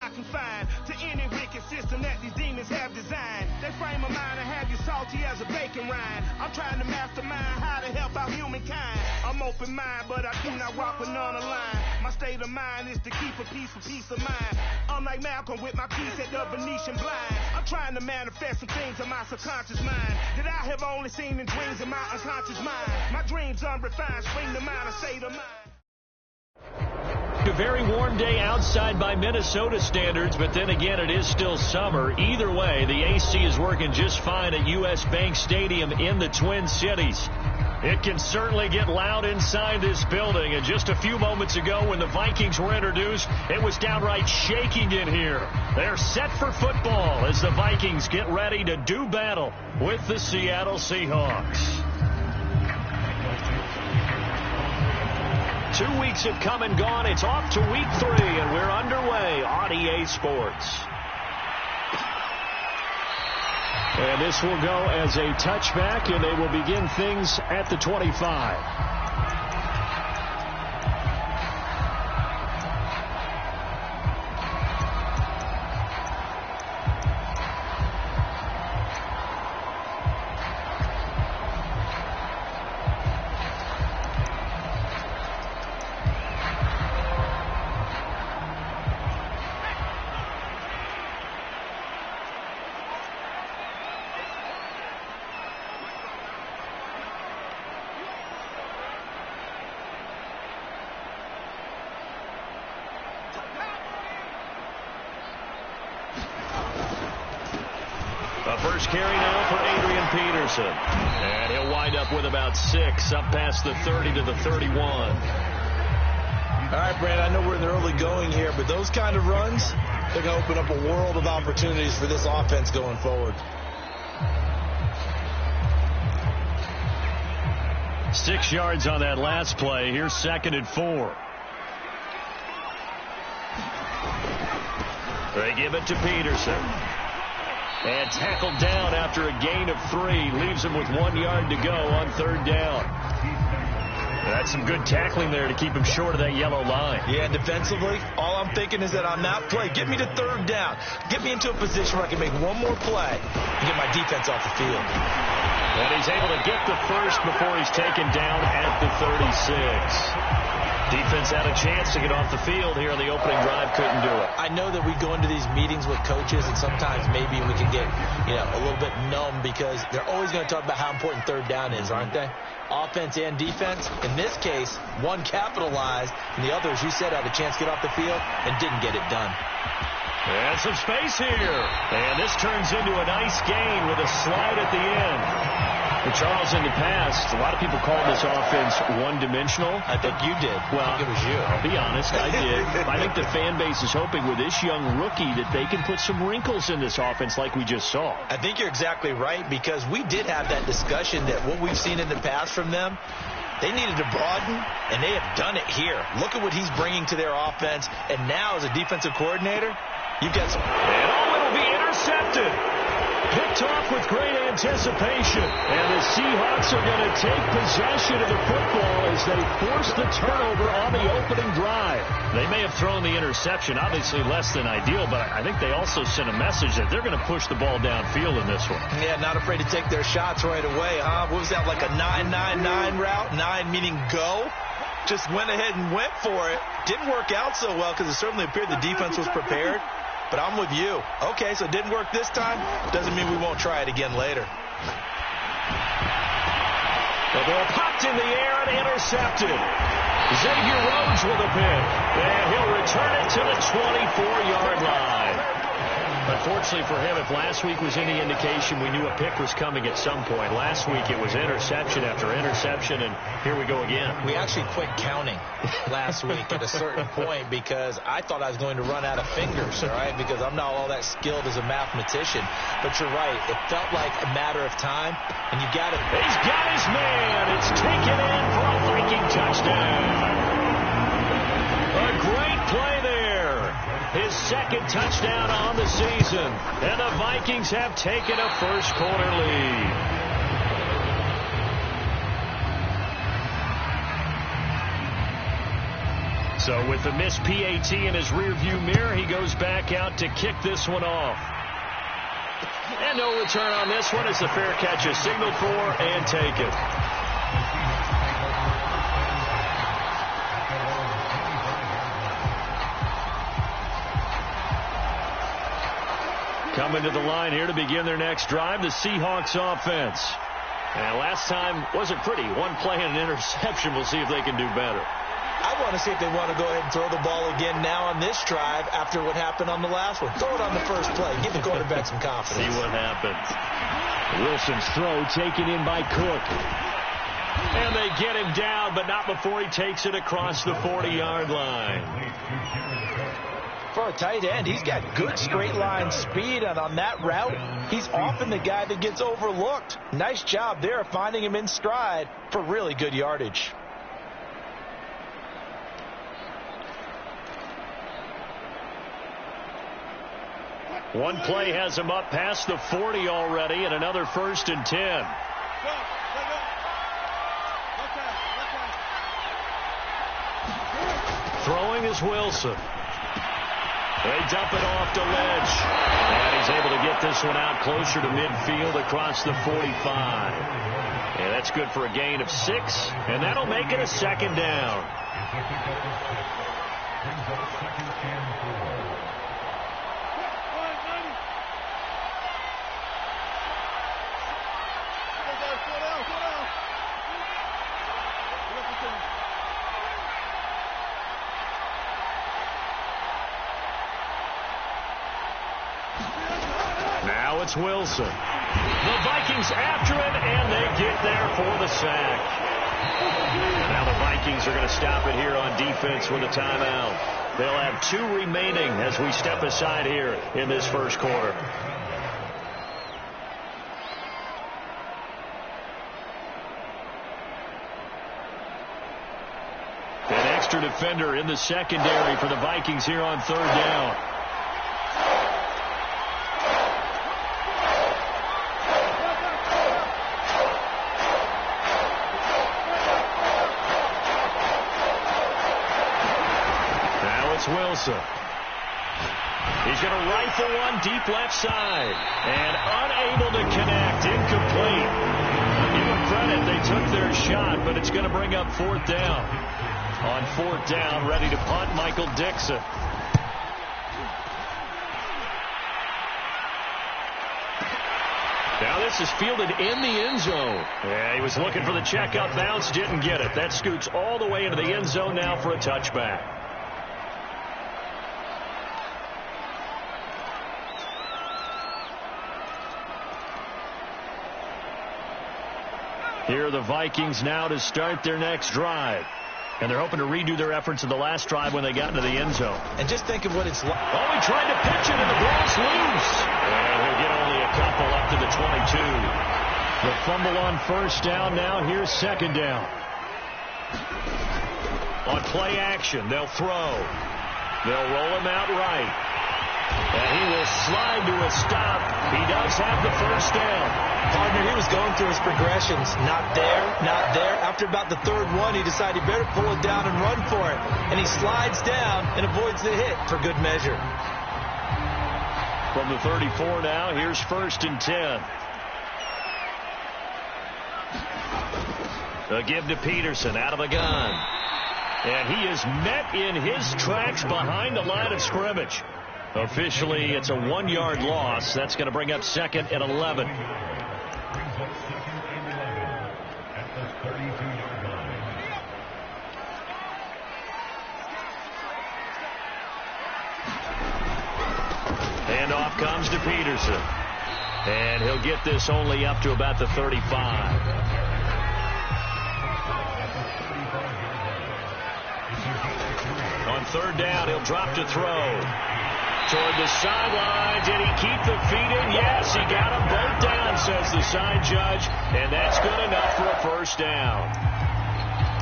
I can find to any wicked system that these demons have designed. They frame a mind and have you salty as a bacon rind. I'm trying to mastermind how to help out humankind. I'm open mind, but I do not rock with none aligned. My state of mind is to keep a peace for peace of mind. I'm like Malcolm with my piece at the Venetian blind. I'm trying to manifest some things in my subconscious mind that I have only seen in dreams in my unconscious mind. My dreams unrefined, spring to mind, a state of mind. A very warm day outside by Minnesota standards, but then again, it is still summer. Either way, the AC is working just fine at U.S. Bank Stadium in the Twin Cities. It can certainly get loud inside this building, and just a few moments ago when the Vikings were introduced, it was downright shaking in here. They're set for football as the Vikings get ready to do battle with the Seattle Seahawks. 2 weeks have come and gone. It's off to week 3, and we're underway on EA Sports. And this will go as a touchback, and they will begin things at the 25. First carry now for Adrian Peterson. And he'll wind up with about 6 up past the 30 to the 31. All right, Brad, I know we're in the early going here, but those kind of runs, they're going to open up a world of opportunities for this offense going forward. 6 yards on that last play. Here's 2nd and 4. They give it to Peterson. And tackled down after a gain of 3. Leaves him with 1 yard to go on 3rd down. That's some good tackling there to keep him short of that yellow line. Yeah, defensively, all I'm thinking is that on that play, get me to 3rd down. Get me into a position where I can make one more play and get my defense off the field. And he's able to get the first before he's taken down at the 36. Defense had a chance to get off the field here on the opening drive. Couldn't do it. I know that we go into these meetings with coaches, and sometimes maybe we can get, a little bit numb because they're always going to talk about how important 3rd down is, aren't they? Offense and defense. In this case, one capitalized, and the other, as you said, had a chance to get off the field and didn't get it done. And some space here. And this turns into a nice gain with a slide at the end. But Charles, in the past, a lot of people called this offense one-dimensional. I think you did. Well, I think it was you. I'll be honest, I did. I think the fan base is hoping with this young rookie that they can put some wrinkles in this offense like we just saw. I think you're exactly right, because we did have that discussion that what we've seen in the past from them, they needed to broaden, and they have done it here. Look at what he's bringing to their offense, and now as a defensive coordinator, you've got some... And it'll be intercepted. Picked off with great anticipation. And the Seahawks are going to take possession of the football as they force the turnover on the opening drive. They may have thrown the interception, obviously less than ideal, but I think they also sent a message that they're going to push the ball downfield in this one. Yeah, not afraid to take their shots right away, huh? What was that, like a 9-9-9 route? 9 meaning go? Just went ahead and went for it. Didn't work out so well because it certainly appeared the defense was prepared. But I'm with you. Okay, so it didn't work this time. Doesn't mean we won't try it again later. The ball popped in the air and intercepted. Xavier Rhodes with a pick. And he'll return it to the 24-yard line. Unfortunately for him, if last week was any indication, we knew a pick was coming at some point. Last week it was interception after interception, and here we go again. We actually quit counting last week at a certain point because I thought I was going to run out of fingers, all right, because I'm not all that skilled as a mathematician. But you're right. It felt like a matter of time, and you got it. He's got his man. It's taken in for a Viking touchdown. A great play there. His 2nd touchdown on the season. And the Vikings have taken a first-quarter lead. So with the missed PAT in his rearview mirror, he goes back out to kick this one off. And no return on this one as the fair catch is signaled for and taken. Coming to the line here to begin their next drive, the Seahawks offense. And last time wasn't pretty. One play and an interception. We'll see if they can do better. I want to see if they want to go ahead and throw the ball again now on this drive after what happened on the last one. Throw it on the first play. Give the quarterback some confidence. See what happens. Wilson's throw taken in by Cook. And they get him down, but not before he takes it across the 40-yard line. For a tight end, he's got good straight line speed, and on that route, he's often the guy that gets overlooked. Nice job there finding him in stride for really good yardage. One play has him up past the 40 already, and another 1st and 10. Throwing is Wilson. They dump it off to Ledge. And he's able to get this one out closer to midfield across the 45. And that's good for a gain of 6. And that'll make it a 2nd down. Now it's Wilson. The Vikings after it, and they get there for the sack. And now the Vikings are going to stop it here on defense with a timeout. They'll have 2 remaining as we step aside here in this first quarter. An extra defender in the secondary for the Vikings here on 3rd down. Wilson. He's going to rifle one deep left side. And unable to connect. Incomplete. Give them credit. They took their shot, but it's going to bring up 4th down. On 4th down, ready to punt, Michael Dixon. Now this is fielded in the end zone. Yeah, he was looking for the checkup bounce, didn't get it. That scoots all the way into the end zone now for a touchback. Here are the Vikings now to start their next drive. And they're hoping to redo their efforts in the last drive when they got into the end zone. And just think of what it's like. Oh, he tried to pitch it, and the ball's loose. And he'll get only a couple up to the 22. The fumble on 1st down now. Here's 2nd down. On play action, they'll throw. They'll roll him out right. And he will slide to a stop. He does have the 1st down. Partner, he was going through his progressions. Not there, not there. After about the 3rd one, he decided he better pull it down and run for it. And he slides down and avoids the hit for good measure. From the 34 now, here's 1st and 10. A give to Peterson out of the gun. And he is met in his tracks behind the line of scrimmage. Officially, it's a 1-yard loss. That's going to bring up 2nd and 11. And off comes to Peterson. And he'll get this only up to about the 35. On 3rd down, he'll drop to throw. Toward the sideline. Did he keep the feet in? Yes, he got them both down, says the side judge. And that's good enough for a 1st down.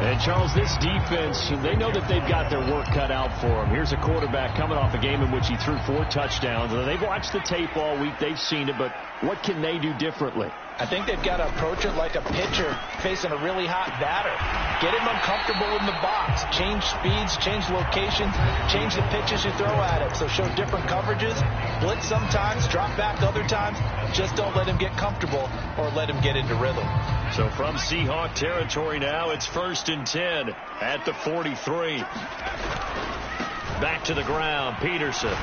And, Charles, this defense, they know that they've got their work cut out for them. Here's a quarterback coming off a game in which he threw 4 touchdowns. They've watched the tape all week. They've seen it, but what can they do differently? I think they've got to approach it like a pitcher facing a really hot batter. Get him uncomfortable in the box. Change speeds, change locations, change the pitches you throw at him. So show different coverages, blitz sometimes, drop back other times. Just don't let him get comfortable or let him get into rhythm. So from Seahawk territory now, it's 1st and 10 at the 43. Back to the ground, Peterson.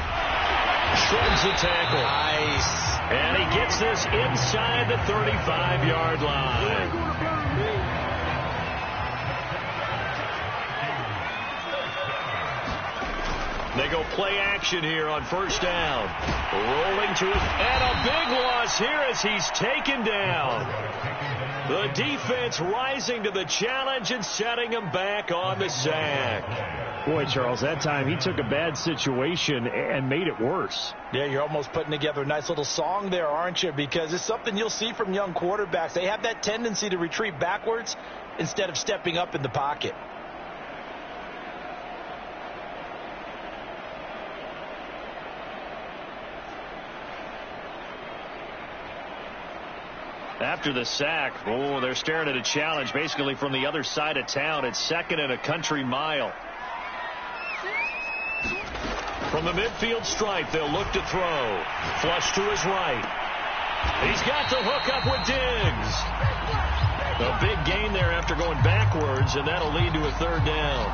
Shreds the tackle. Nice. And he gets this inside the 35-yard line. They go play action here on 1st down. Rolling to it. And a big loss here as he's taken down. The defense rising to the challenge and setting him back on the sack. Boy, Charles, that time he took a bad situation and made it worse. Yeah, you're almost putting together a nice little song there, aren't you? Because it's something you'll see from young quarterbacks. They have that tendency to retreat backwards instead of stepping up in the pocket. After the sack, they're staring at a challenge basically from the other side of town. It's 2nd and a country mile. From the midfield stripe, they'll look to throw. Flush to his right. He's got the hook up with Diggs. A big gain there after going backwards, and that'll lead to a 3rd down.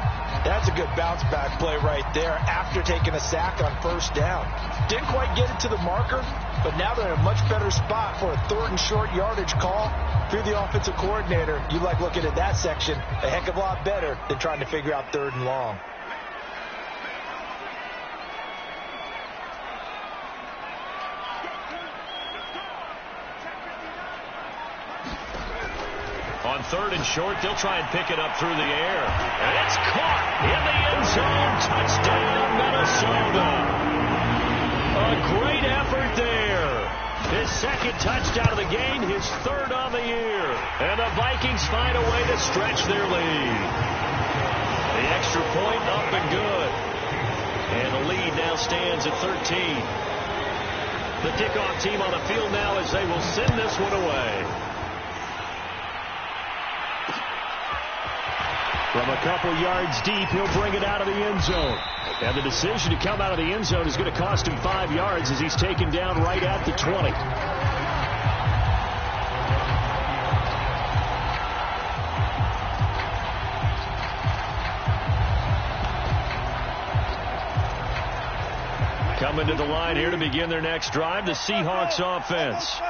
That's a good bounce-back play right there after taking a sack on 1st down. Didn't quite get it to the marker, but now they're in a much better spot for a 3rd and short yardage call. If you're the offensive coordinator, you like looking at that section a heck of a lot better than trying to figure out 3rd and long. On 3rd and short, they'll try and pick it up through the air. And it's caught in the end zone. Touchdown, Minnesota. A great effort there. His 2nd touchdown of the game, his 3rd on the year. And the Vikings find a way to stretch their lead. The extra point up and good. And the lead now stands at 13. The kickoff team on the field now as they will send this one away. From a couple yards deep, he'll bring it out of the end zone. And the decision to come out of the end zone is going to cost him 5 yards as he's taken down right at the 20. Coming to the line here to begin their next drive, the Seahawks offense.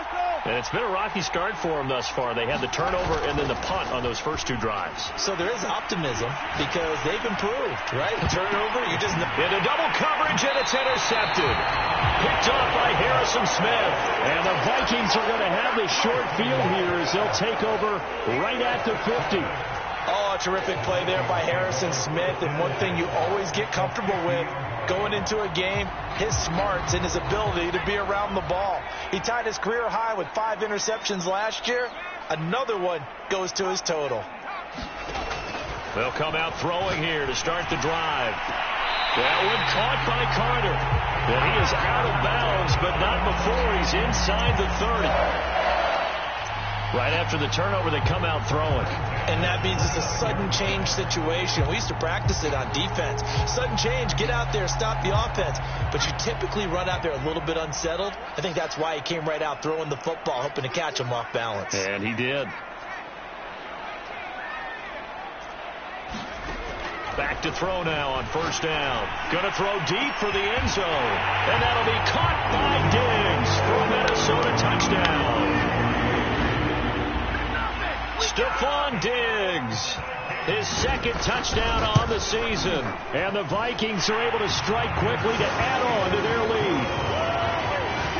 And it's been a rocky start for them thus far. They had the turnover and then the punt on those first 2 drives. So there is optimism because they've improved, right? Turnover, you just know. Into double coverage, and it's intercepted. Picked off by Harrison Smith. And the Vikings are going to have this short field here as they'll take over right at the 50. Oh, a terrific play there by Harrison Smith. And one thing you always get comfortable with going into a game, his smarts and his ability to be around the ball. He tied his career high with 5 interceptions last year. Another one goes to his total. They'll come out throwing here to start the drive. That one caught by Carter. And he is out of bounds, but not before he's inside the 30. Right after the turnover, they come out throwing. And that means it's a sudden change situation. We used to practice it on defense. Sudden change, get out there, stop the offense. But you typically run out there a little bit unsettled. I think that's why he came right out throwing the football, hoping to catch him off balance. And he did. Back to throw now on 1st down. Gonna throw deep for the end zone. And that'll be caught by Diggs for a Minnesota touchdown. Stephon Diggs, his 2nd touchdown on the season. And the Vikings are able to strike quickly to add on to their lead.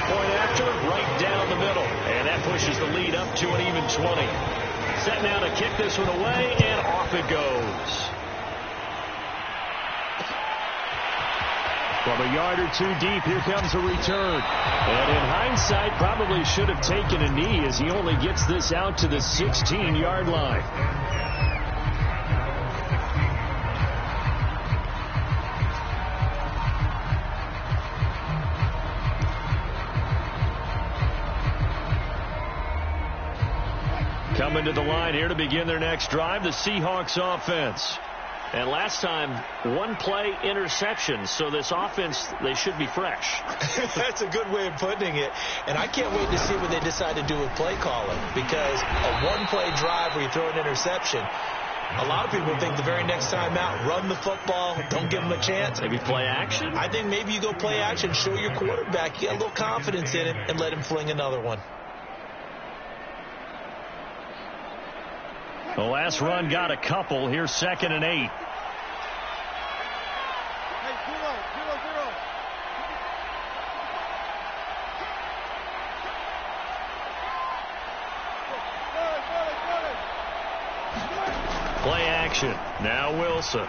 Point after, right down the middle. And that pushes the lead up to an even 20. Set now to kick this one away, and off it goes. From a yard or 2 deep, here comes a return. And in hindsight, probably should have taken a knee as he only gets this out to the 16-yard line. to the line here to begin their next drive, the Seahawks offense. And last time, one play interception. So this offense, they should be fresh. That's a good way of putting it. And I can't wait to see what they decide to do with play calling. Because a one-play drive where you throw an interception, a lot of people think the very next time out, run the football, don't give them a chance. Maybe play action? I think maybe you go play action, show your quarterback, you get a little confidence in him, and let him fling another one. The last run got a couple. Here's 2nd and 8. Play action. Now Wilson.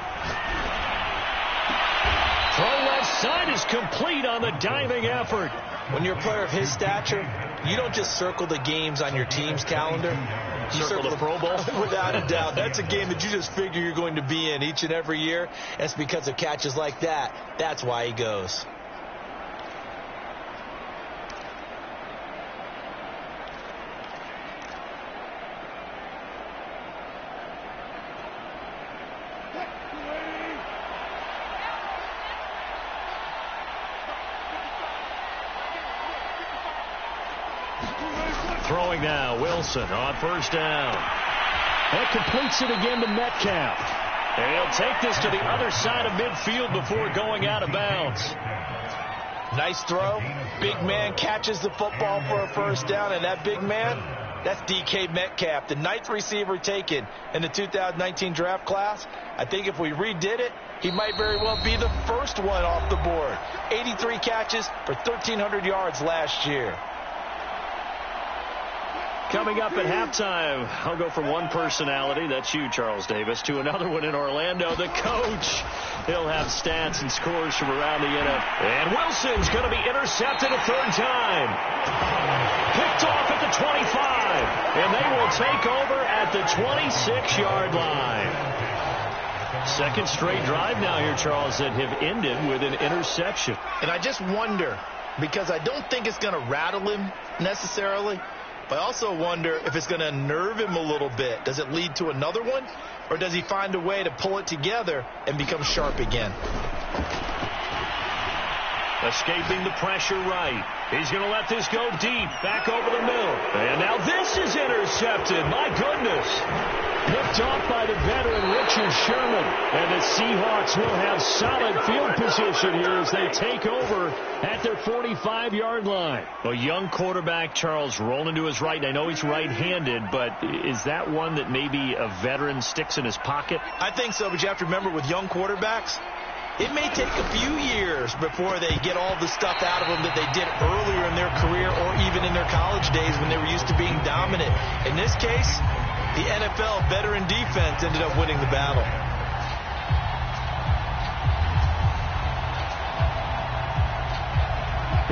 Throw left side is complete on the diving effort. When you're a player of his stature, you don't just circle the games on your team's calendar. You circle the Pro Bowl? Without a doubt. That's a game that you just figure you're going to be in each and every year. That's because of catches like that. That's why he goes. Throwing now, Wilson on 1st down. That completes it again to Metcalf. And he'll take this to the other side of midfield before going out of bounds. Nice throw. Big man catches the football for a 1st down, and that big man, that's DK Metcalf, the 9th receiver taken in the 2019 draft class. I think if we redid it, he might very well be the first one off the board. 83 catches for 1,300 yards last year. Coming up at halftime, I'll go from one personality, that's you, Charles Davis, to another one in Orlando, the coach. He'll have stats and scores from around the NFL. And Wilson's going to be intercepted a 3rd time. Picked off at the 25. And they will take over at the 26-yard line. 2nd straight drive now here, Charles, that have ended with an interception. And I just wonder, because I don't think it's going to rattle him necessarily, but I also wonder if it's going to unnerve him a little bit. Does it lead to another one? Or does he find a way to pull it together and become sharp again? Escaping the pressure right. He's going to let this go deep. Back over the middle. And now this is intercepted. My goodness. Picked off by the veteran Richard Sherman. And the Seahawks will have solid field position here as they take over at their 45-yard line. A young quarterback, Charles, rolling to his right. I know he's right-handed, but is that one that maybe a veteran sticks in his pocket? I think so, but you have to remember with young quarterbacks, it may take a few years before they get all the stuff out of them that they did earlier in their career or even in their college days when they were used to being dominant. In this case, the NFL veteran defense ended up winning the battle.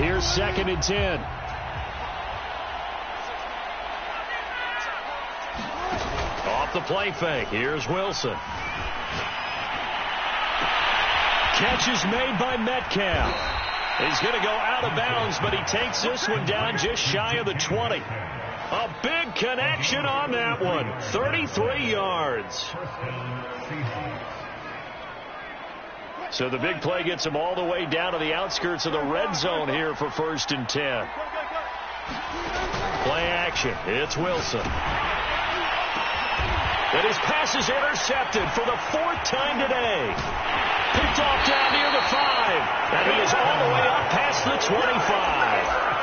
Here's 2nd and 10. Off the play fake. Here's Wilson. Catch is made by Metcalf. He's going to go out of bounds, but he takes this one down just shy of the 20. A big connection on that one. 33 yards. So the big play gets him all the way down to the outskirts of the red zone here for 1st and 10. Play action. It's Wilson. And his pass is intercepted for the 4th time today. Picked off down near the 5. And he is all the way up past the 25.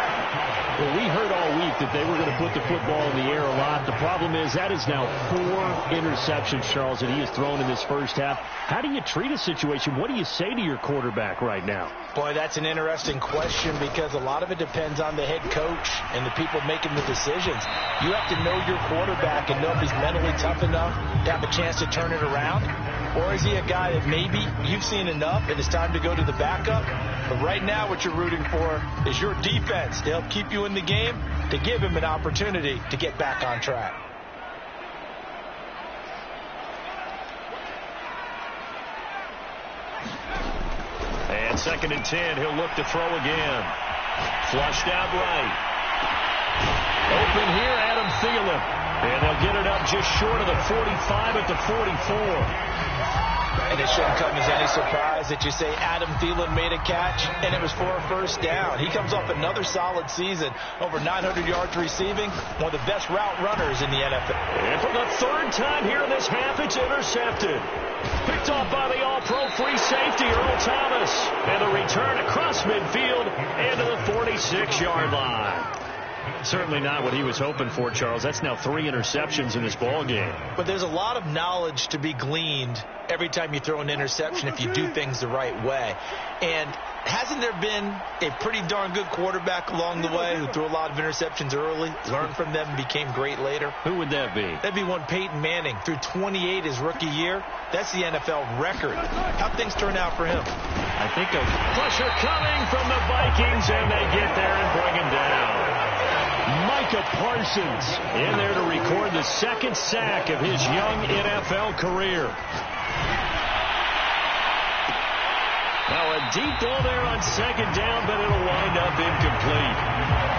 Well, we heard all week that they were going to put the football in the air a lot. The problem is that is now 4 interceptions, Charles, that he has thrown in this first half. How do you treat a situation? What do you say to your quarterback right now? Boy, that's an interesting question because a lot of it depends on the head coach and the people making the decisions. You have to know your quarterback and know if he's mentally tough enough to have a chance to turn it around. Or is he a guy that maybe you've seen enough and it's time to go to the backup? But right now what you're rooting for is your defense to help keep you in the game, to give him an opportunity to get back on track. And 2nd and 10, he'll look to throw again. Flushed out right. Open here, Adam Thielen. And they'll get it up just short of the 45 at the 44. And it shouldn't come as any surprise that you say Adam Thielen made a catch, and it was for a first down. He comes off another solid season, over 900 yards receiving, one of the best route runners in the NFL. And for the third time here in this half, it's intercepted. Picked off by the all-pro free safety, Earl Thomas. And the return across midfield and to the 46-yard line. Certainly not what he was hoping for, Charles. That's now 3 interceptions in this ball game. But there's a lot of knowledge to be gleaned every time you throw an interception if you do things the right way. And hasn't there been a pretty darn good quarterback along the way who threw a lot of interceptions early, learned from them, and became great later? Who would that be? That'd be one Peyton Manning. Threw 28 his rookie year. That's the NFL record. How'd things turn out for him? I think a pressure coming from the Vikings, and they get there and bring him down. Micah Parsons in there to record the second sack of his young NFL career. Now a deep ball there on second down, but it'll wind up incomplete.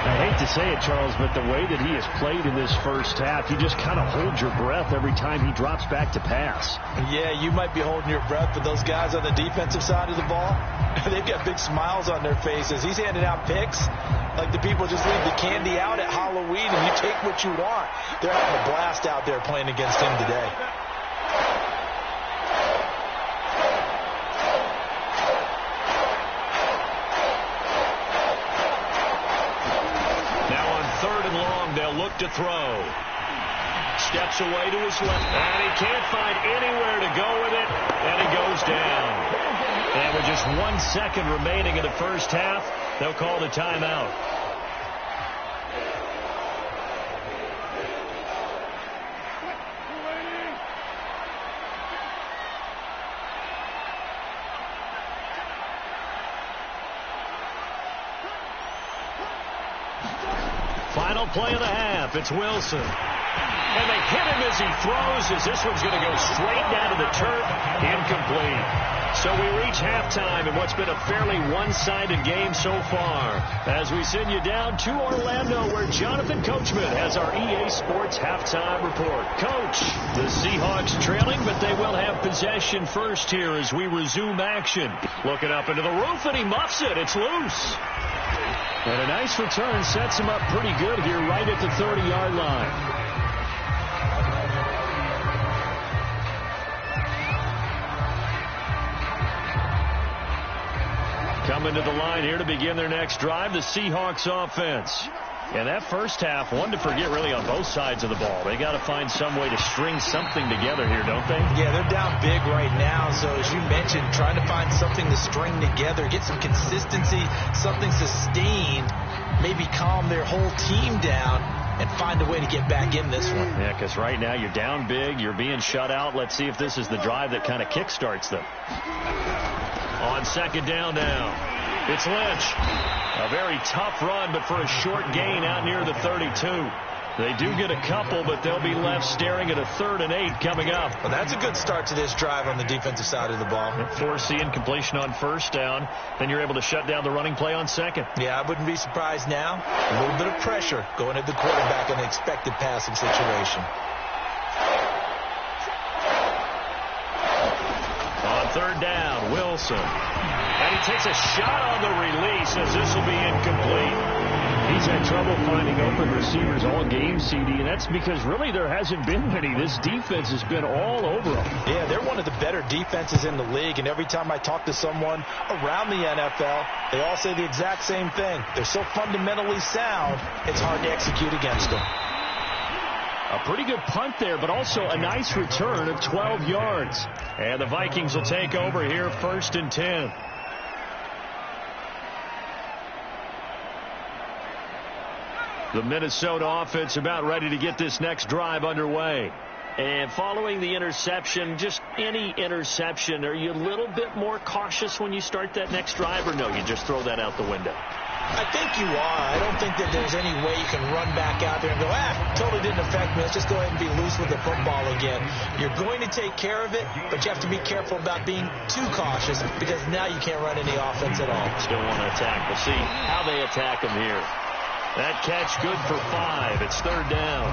I hate to say it, Charles, but the way that he has played in this first half, you just kind of hold your breath every time he drops back to pass. Yeah, you might be holding your breath, but those guys on the defensive side of the ball, they've got big smiles on their faces. He's handing out picks like the people just leave the candy out at Halloween and you take what you want. They're having a blast out there playing against him today. They'll look to throw. Steps away to his left, and he can't find anywhere to go with it, and he goes down. And with just 1 second remaining in the first half, they'll call the timeout. Final play of the half. It's Wilson. And they hit him as he throws, as this one's going to go straight down to the turf. Incomplete. So we reach halftime in what's been a fairly one-sided game so far, as we send you down to Orlando, where Jonathan Coachman has our EA Sports halftime report. Coach, the Seahawks trailing, but they will have possession first here as we resume action. Looking up into the roof, and he muffs it. It's loose. And a nice return sets him up pretty good here right at the 30-yard line. Coming to the line here to begin their next drive, the Seahawks offense. And that first half, one to forget really on both sides of the ball. They got to find some way to string something together here, don't they? Yeah, they're down big right now. So as you mentioned, trying to find something to string together, get some consistency, something sustained, maybe calm their whole team down and find a way to get back in this one. Yeah, because right now you're down big, you're being shut out. Let's see if this is the drive that kind of kickstarts them. On second down now. It's Lynch. A very tough run, but for a short gain out near the 32. They do get a couple, but they'll be left staring at a 3rd and 8 coming up. Well, that's a good start to this drive on the defensive side of the ball. Force incompletion on first down. Then you're able to shut down the running play on second. Yeah, I wouldn't be surprised now. A little bit of pressure going at the quarterback in an expected passing situation. On third down, Wilson. And he takes a shot on the release as this will be incomplete. He's had trouble finding open receivers all game, CD, and that's because really there hasn't been any. This defense has been all over them. Yeah, they're one of the better defenses in the league, and every time I talk to someone around the NFL, they all say the exact same thing. They're so fundamentally sound, it's hard to execute against them. A pretty good punt there, but also a nice return of 12 yards. And the Vikings will take over here, 1st and 10. The Minnesota offense about ready to get this next drive underway. And following the interception, just any interception, are you a little bit more cautious when you start that next drive, or no, you just throw that out the window? I think you are. I don't think that there's any way you can run back out there and go, totally didn't affect me. Let's just go ahead and be loose with the football again. You're going to take care of it, but you have to be careful about being too cautious because now you can't run any offense at all. Still want to attack. We'll see how they attack them here. That catch good for 5. It's 3rd down.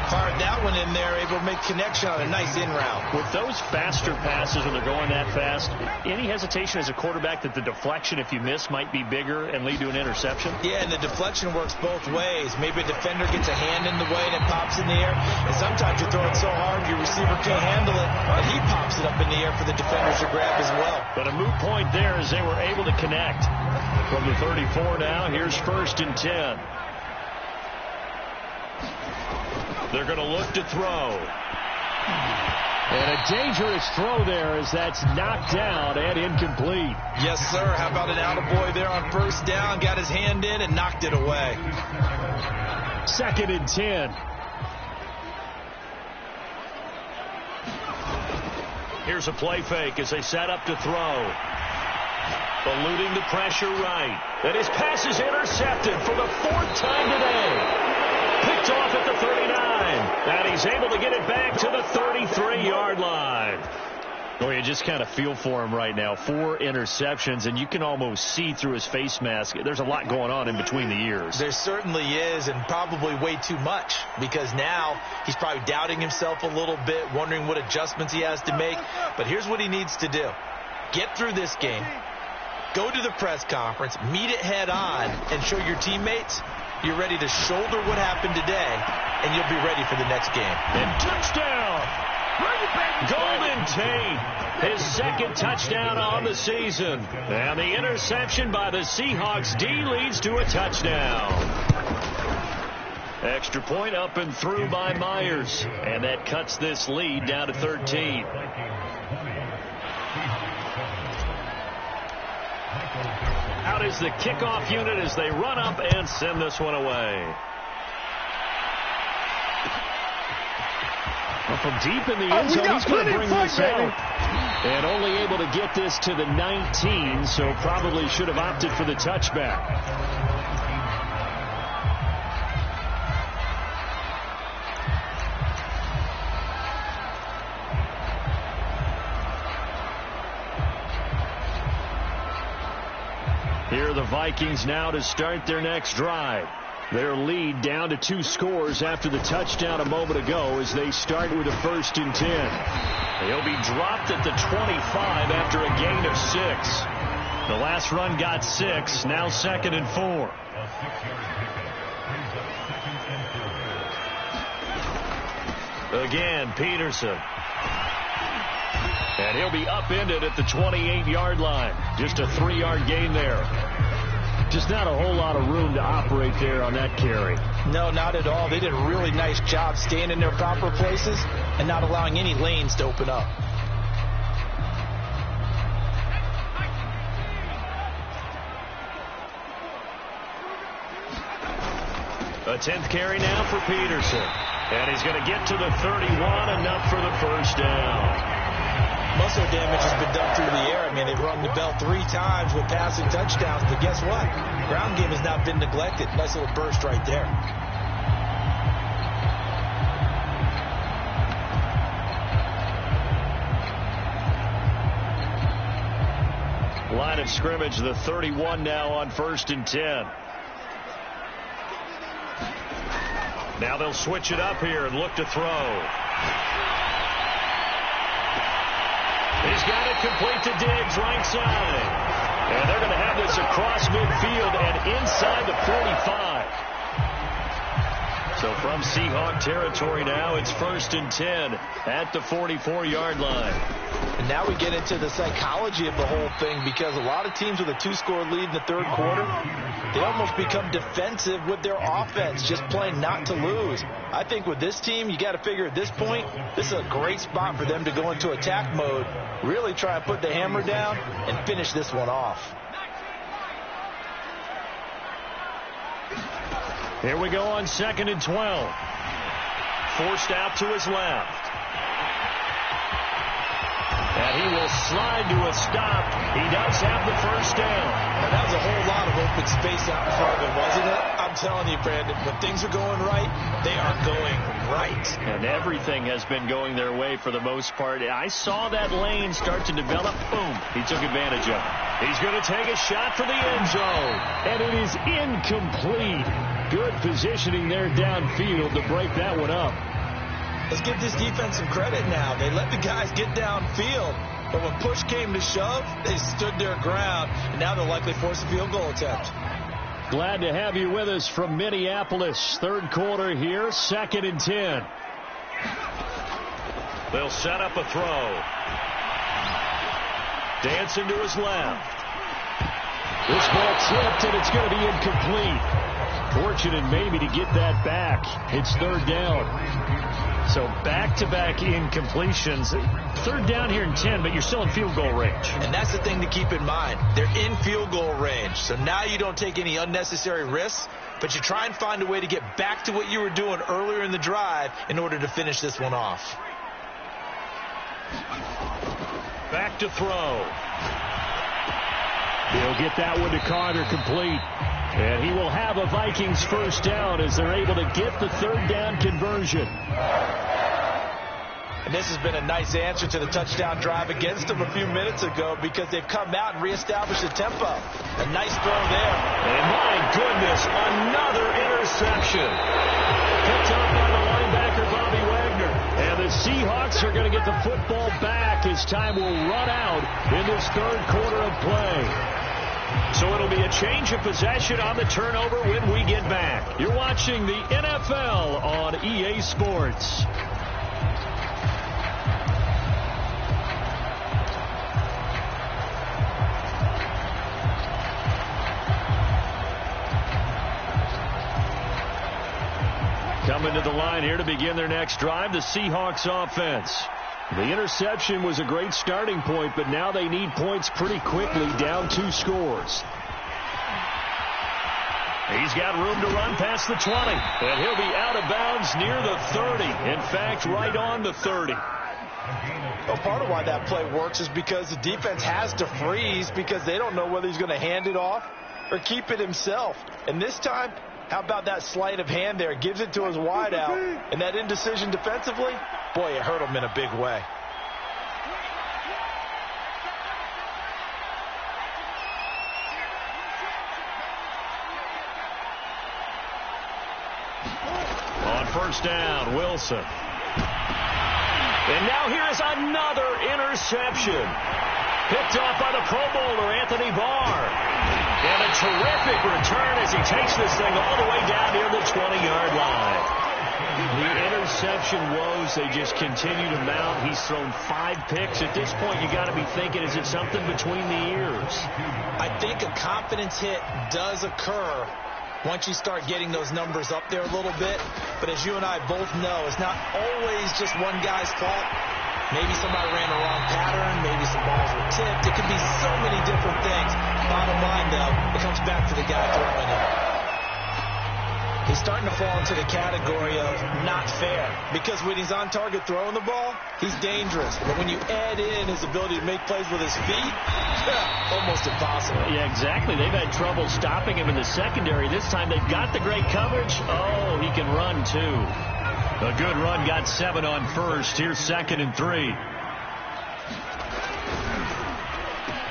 Fired that one in there, able to make connection on a nice in route. With those faster passes when they're going that fast, any hesitation as a quarterback that the deflection, if you miss, might be bigger and lead to an interception? Yeah, and the deflection works both ways. Maybe a defender gets a hand in the way and it pops in the air. And sometimes you throw it so hard your receiver can't handle it, and he pops it up in the air for the defenders to grab as well. But a moot point there as they were able to connect. From the 34 now, here's 1st and 10. They're going to look to throw. And a dangerous throw there as that's knocked down and incomplete. Yes, sir. How about an attaboy there on 1st down? Got his hand in and knocked it away. 2nd and 10. Here's a play fake as they set up to throw. Eluding the pressure right. And his pass is intercepted for the 4th time today. Picked off at the 39. And he's able to get it back to the 33-yard line. Well, you just kind of feel for him right now. 4 interceptions, and you can almost see through his face mask. There's a lot going on in between the ears. There certainly is, and probably way too much, because now he's probably doubting himself a little bit, wondering what adjustments he has to make. But here's what he needs to do. Get through this game. Go to the press conference, meet it head on, and show your teammates you're ready to shoulder what happened today, and you'll be ready for the next game. And touchdown! Golden Tate, his 2nd touchdown on the season. And the interception by the Seahawks D leads to a touchdown. Extra point up and through by Myers. And that cuts this lead down to 13. Out is the kickoff unit as they run up and send this one away. Well, from deep in the end zone, he's going to bring this out. And only able to get this to the 19, so probably should have opted for the touchback. Here are the Vikings now to start their next drive. Their lead down to 2 scores after the touchdown a moment ago as they start with a 1st and 10. He'll be dropped at the 25 after a gain of 6. The last run got 6, now 2nd and 4. Again, Peterson. And he'll be upended at the 28-yard line. Just a 3-yard gain there. Just not a whole lot of room to operate there on that carry. No, not at all. They did a really nice job staying in their proper places and not allowing any lanes to open up. A 10th carry now for Peterson. And he's going to get to the 31, enough for the 1st down. Muscle damage has been done through the air. I mean, they've rung the bell 3 times with passing touchdowns, but guess what? Ground game has not been neglected. Nice little burst right there. Line of scrimmage, the 31 now on 1st and 10. Now they'll switch it up here and look to throw. He's got it complete to Diggs, right side. And they're going to have this across midfield and inside the 45. So from Seahawk territory now, it's 1st and 10 at the 44-yard line. And now we get into the psychology of the whole thing, because a lot of teams with a 2-score lead in the 3rd quarter, they almost become defensive with their offense, just playing not to lose. I think with this team, you got to figure at this point, this is a great spot for them to go into attack mode, really try and put the hammer down and finish this one off. Here we go on 2nd and 12. Forced out to his left. And he will slide to a stop. He does have the first down. And that was a whole lot of open space out in front of him, wasn't it? I'm telling you, Brandon, when things are going right, they are going right. And everything has been going their way for the most part. I saw that lane start to develop. Boom. He took advantage of it. He's going to take a shot for the end zone. And it is incomplete. Good positioning there downfield to break that one up. Let's give this defense some credit now. They let the guys get downfield. But when push came to shove, they stood their ground. And now they'll likely force a field goal attempt. Glad to have you with us from Minneapolis. Third quarter here, 2nd and 10. They'll set up a throw. Dancing to his left. This ball tripped, and it's going to be incomplete. Fortunate maybe to get that back. It's 3rd down. So back-to-back incompletions. 3rd down here in 10, but you're still in field goal range. And that's the thing to keep in mind. They're in field goal range. So now you don't take any unnecessary risks, but you try and find a way to get back to what you were doing earlier in the drive in order to finish this one off. Back to throw. He'll get that one to Carter, complete. And he will have a Vikings first down as they're able to get the 3rd down conversion. And this has been a nice answer to the touchdown drive against them a few minutes ago because they've come out and reestablished the tempo. A nice throw there. And my goodness, another interception. Picked up by the linebacker, Bobby Wagner. And the Seahawks are going to get the football back as time will run out in this 3rd quarter of play. So it'll be a change of possession on the turnover when we get back. You're watching the NFL on EA Sports. Coming to the line here to begin their next drive, the Seahawks offense. The interception was a great starting point, but now they need points pretty quickly, down 2 scores. He's got room to run past the 20, and he'll be out of bounds near the 30. In fact, right on the 30. Well, part of why that play works is because the defense has to freeze because they don't know whether he's going to hand it off or keep it himself. And this time, how about that sleight of hand there? Gives it to his wideout, and that indecision defensively, boy, it hurt him in a big way. On first down, Wilson. And now here's another interception. Picked off by the Pro Bowler, Anthony Barr. And a terrific return as he takes this thing all the way down near the 20-yard line. The interception woes, they just continue to mount. He's thrown 5 picks. At this point, you got to be thinking, is it something between the ears? I think a confidence hit does occur once you start getting those numbers up there a little bit. But as you and I both know, it's not always just one guy's fault. Maybe somebody ran the wrong pattern. Maybe some balls were tipped. It could be so many different things. Bottom line, though, it comes back to the guy throwing it. He's starting to fall into the category of not fair. Because when he's on target throwing the ball, he's dangerous. But when you add in his ability to make plays with his feet, almost impossible. Yeah, exactly. They've had trouble stopping him in the secondary. This time they've got the great coverage. Oh, he can run, too. A good run, got 7 on first. Here's 2nd and 3.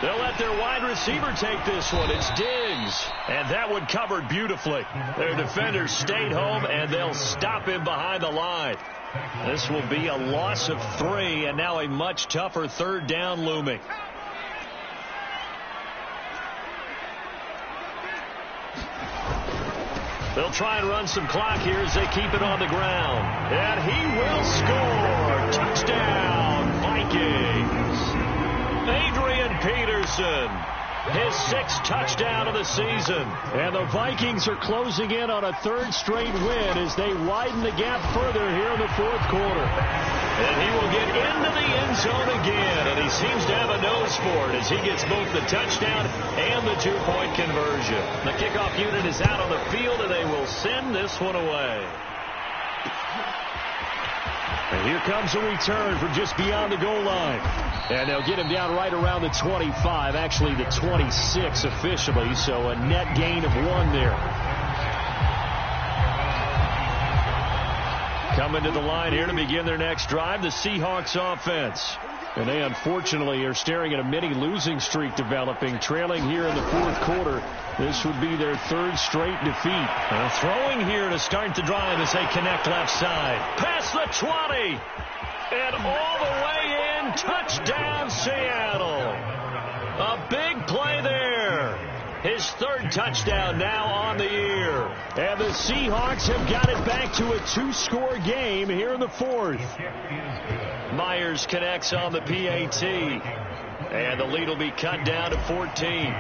They'll let their wide receiver take this one. It's Diggs. And that one covered beautifully. Their defenders stayed home, and they'll stop him behind the line. This will be a loss of 3, and now a much tougher 3rd down looming. They'll try and run some clock here as they keep it on the ground. And he will score. Touchdown, Vikings. Adrian Peterson, his 6th touchdown of the season. And the Vikings are closing in on a 3rd straight win as they widen the gap further here in the 4th quarter. And he will get into the end zone again, and he seems to have a nose for it as he gets both the touchdown and the 2-point conversion. The kickoff unit is out on the field, and they will send this one away. And here comes a return from just beyond the goal line. And they'll get him down right around the 25, actually the 26 officially, so a net gain of 1 there. Coming to the line here to begin their next drive, the Seahawks offense. And they unfortunately are staring at a mini losing streak developing, trailing here in the 4th quarter. This would be their 3rd straight defeat. Throwing here to start the drive as they connect left side. Past the 20. And all the way in. Touchdown, Seattle. A big play there. His 3rd touchdown now on the year. And the Seahawks have got it back to a 2-score game here in the 4th. Myers connects on the PAT. And the lead will be cut down to 14.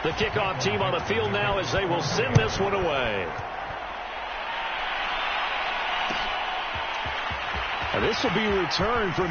The kickoff team on the field now as they will send this one away. And this will be returned from